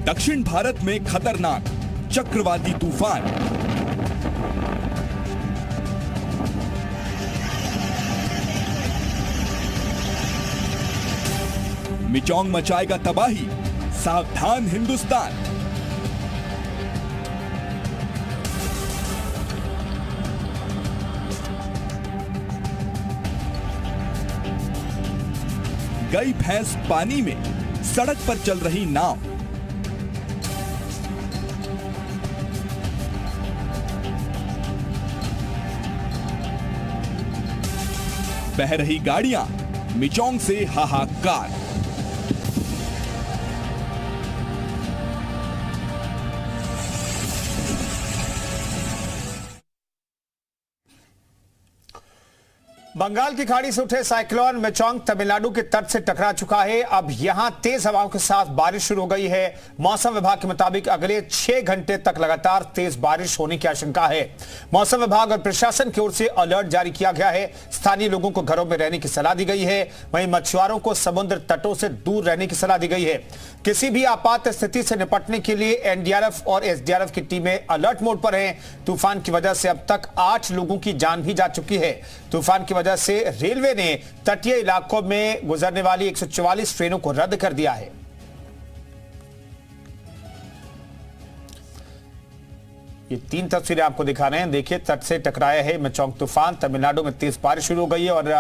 दक्षिण भारत में खतरनाक चक्रवाती तूफान। मिचोंग मचाएगा तबाही, सावधान हिंदुस्तान। गई भैंस पानी में, सड़क पर चल रही नाव। बह रही गाड़ियां, मिचोंग से हाहाकार। बंगाल की खाड़ी से उठे साइक्लोन मिचोंग तमिलनाडु के तट से टकरा चुका है। अब यहां तेज हवाओं के साथ बारिश शुरू हो गई है। मौसम विभाग के मुताबिक अगले 6 घंटे तक लगातार तेज बारिश होने की आशंका है। मौसम विभाग और प्रशासन की ओर से अलर्ट जारी किया गया है। स्थानीय लोगों को घरों में रहने की सलाह दी गई है। वहीं मछुआरों को समुद्र तटों से दूर रहने की सलाह दी गई है। किसी भी आपात स्थिति से निपटने के लिए एनडीआरएफ और एसडीआरएफ की टीमें अलर्ट मोड पर हैं। तूफान की वजह से अब तक 8 लोगों की जान भी जा चुकी है। तूफान की वजह से रेलवे ने तटीय इलाकों में गुजरने वाली 144 ट्रेनों को रद्द कर दिया है। ये 3 तस्वीरें आपको दिखा रहे हैं। देखिए, तट से टकराया है मिचोंग तूफान। तमिलनाडु में तेज बारिश शुरू हो गई है और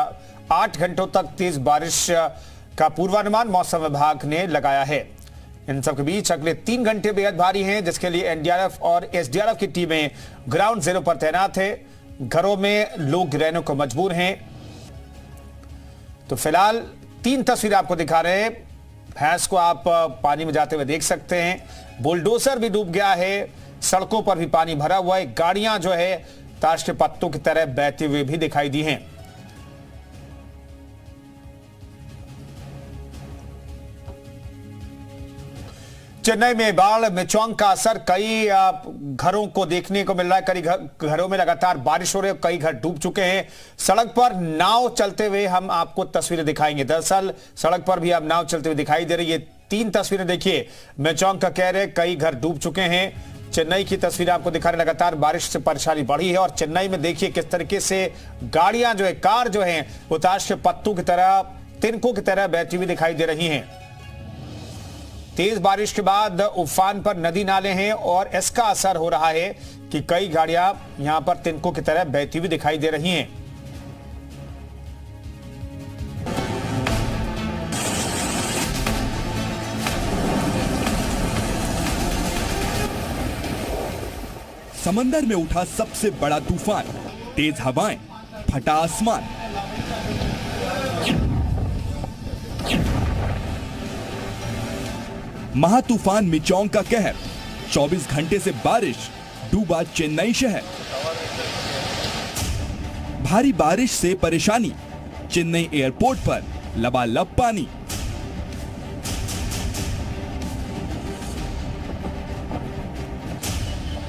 8 घंटों तक तेज बारिश का पूर्वानुमान मौसम विभाग ने लगाया है। इन सबके बीच अगले 3 घंटे बेहद भारी हैं, जिसके लिए एनडीआरएफ और एसडीआरएफ की टीमें ग्राउंड जीरो पर तैनात है। घरों में लोग रहने को मजबूर हैं। तो फिलहाल 3 तस्वीरें आपको दिखा रहे हैं। भैंस को आप पानी में जाते हुए देख सकते हैं। बुलडोजर भी डूब गया है। सड़कों पर भी पानी भरा हुआ है। गाड़ियां जो है ताश के पत्तों की तरह बहते हुए भी दिखाई दी हैं। चेन्नई में बाढ़ मिचोंग का असर कई घरों को देखने को मिल रहा है। कई घरों में लगातार बारिश हो रही है। कई घर डूब चुके हैं। सड़क पर नाव चलते हुए हम आपको तस्वीरें दिखाएंगे। दरअसल सड़क पर भी अब नाव चलते हुए दिखाई दे रही है। 3 तस्वीरें देखिए। मिचोंग का कहर है कई घर डूब चुके हैं। चेन्नई की तस्वीरें आपको दिखा रहे। लगातार बारिश से परेशानी बढ़ी है और चेन्नई में देखिए किस तरीके से गाड़ियां जो है, कार जो है, वो ताश के पत्तों की तरह, तिनकों की तरह बहती हुई दिखाई दे रही हैं। तेज बारिश के बाद उफान पर नदी नाले हैं और इसका असर हो रहा है कि कई गाड़ियां यहां पर तिनकों की तरह बहती हुई दिखाई दे रही हैं। समंदर में उठा सबसे बड़ा तूफान, तेज हवाएं, फटा आसमान। महातूफान मिचोंग का कहर, 24 घंटे से बारिश, डूबा चेन्नई शहर। भारी बारिश से परेशानी, चेन्नई एयरपोर्ट पर लबालब पानी।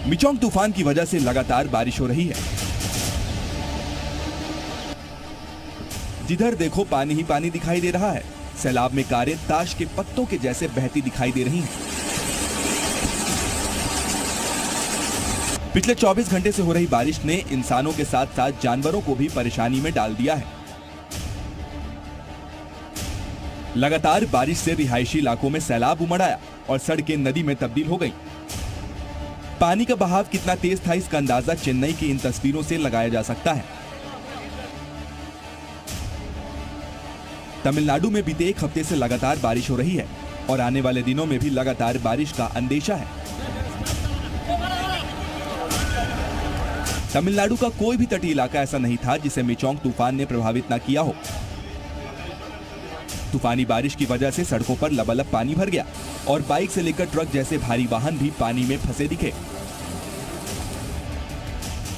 मिचोंग तूफान की वजह से लगातार बारिश हो रही है। जिधर देखो पानी ही पानी दिखाई दे रहा है। सैलाब में कारें ताश के पत्तों के जैसे बहती दिखाई दे रही हैं। पिछले 24 घंटे से हो रही बारिश ने इंसानों के साथ साथ जानवरों को भी परेशानी में डाल दिया है। लगातार बारिश से रिहायशी इलाकों में सैलाब उमड़ आया और सड़कें नदी में तब्दील हो गईं। पानी का बहाव कितना तेज था, इसका अंदाजा चेन्नई की इन तस्वीरों से लगाया जा सकता है। तमिलनाडु में बीते 1 हफ्ते से लगातार बारिश हो रही है और आने वाले दिनों में भी लगातार बारिश का अंदेशा है। तमिलनाडु का कोई भी तटीय इलाका ऐसा नहीं था जिसे मिचोंग तूफान ने प्रभावित न किया हो। तूफानी बारिश की वजह से सड़कों पर लबालब पानी भर गया और बाइक से लेकर ट्रक जैसे भारी वाहन भी पानी में फंसे दिखे।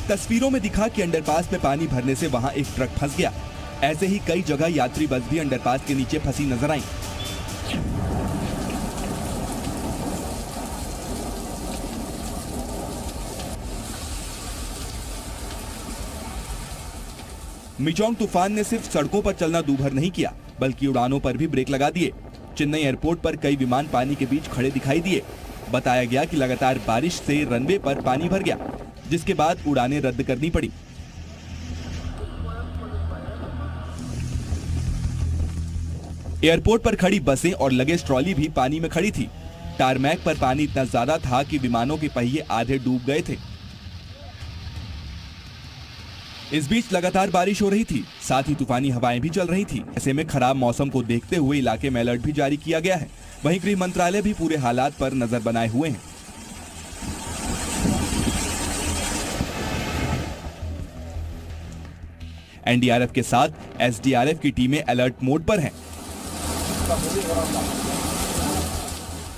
तस्वीरों में दिखा कि अंडरपास में पानी भरने से वहां एक ट्रक फंस गया। ऐसे ही कई जगह यात्री बस भी अंडरपास के नीचे फंसी नजर आई। मिचोंग तूफान ने सिर्फ सड़कों पर चलना दूभर नहीं किया, बल्कि उड़ानों पर भी ब्रेक लगा दिए। चेन्नई एयरपोर्ट पर कई विमान पानी के बीच खड़े दिखाई दिए। बताया गया कि लगातार बारिश से रनवे पर पानी भर गया, जिसके बाद उड़ानें रद्द करनी पड़ी। एयरपोर्ट पर खड़ी बसें और लगेज ट्रॉली भी पानी में खड़ी थी। टारमैक पर पानी इतना ज्यादा था कि विमानों के पहिए आधे डूब गए थे। इस बीच लगातार बारिश हो रही थी, साथ ही तूफानी हवाएं भी चल रही थी। ऐसे में खराब मौसम को देखते हुए इलाके में अलर्ट भी जारी किया गया है। वहीं गृह मंत्रालय भी पूरे हालात पर नजर बनाए हुए हैं। एनडीआरएफ के साथ एसडीआरएफ की टीमें अलर्ट मोड पर हैं।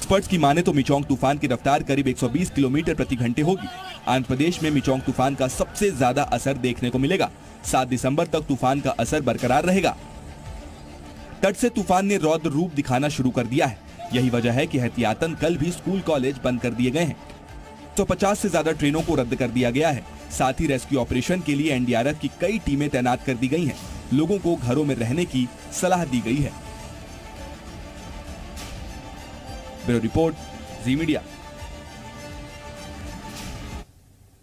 एक्सपर्ट्स की माने तो मिचोंग तूफान की रफ्तार करीब 120 किलोमीटर प्रति घंटे होगी। आंध्र प्रदेश में मिचोंग तूफान का सबसे ज्यादा असर देखने को मिलेगा। 7 दिसंबर तक तूफान का असर बरकरार रहेगा। तट से तूफान ने रौद्र रूप दिखाना शुरू कर दिया है। यही वजह है कि एहतियातन कल भी स्कूल कॉलेज बंद कर दिए गए हैं। 150 से ज्यादा ट्रेनों को रद्द कर दिया गया है। साथ ही रेस्क्यू ऑपरेशन के लिए एनडीआरएफ की कई टीमें तैनात कर दी गई हैं। लोगों को घरों में रहने की सलाह दी गई है। ब्यूरो रिपोर्ट, जी मीडिया।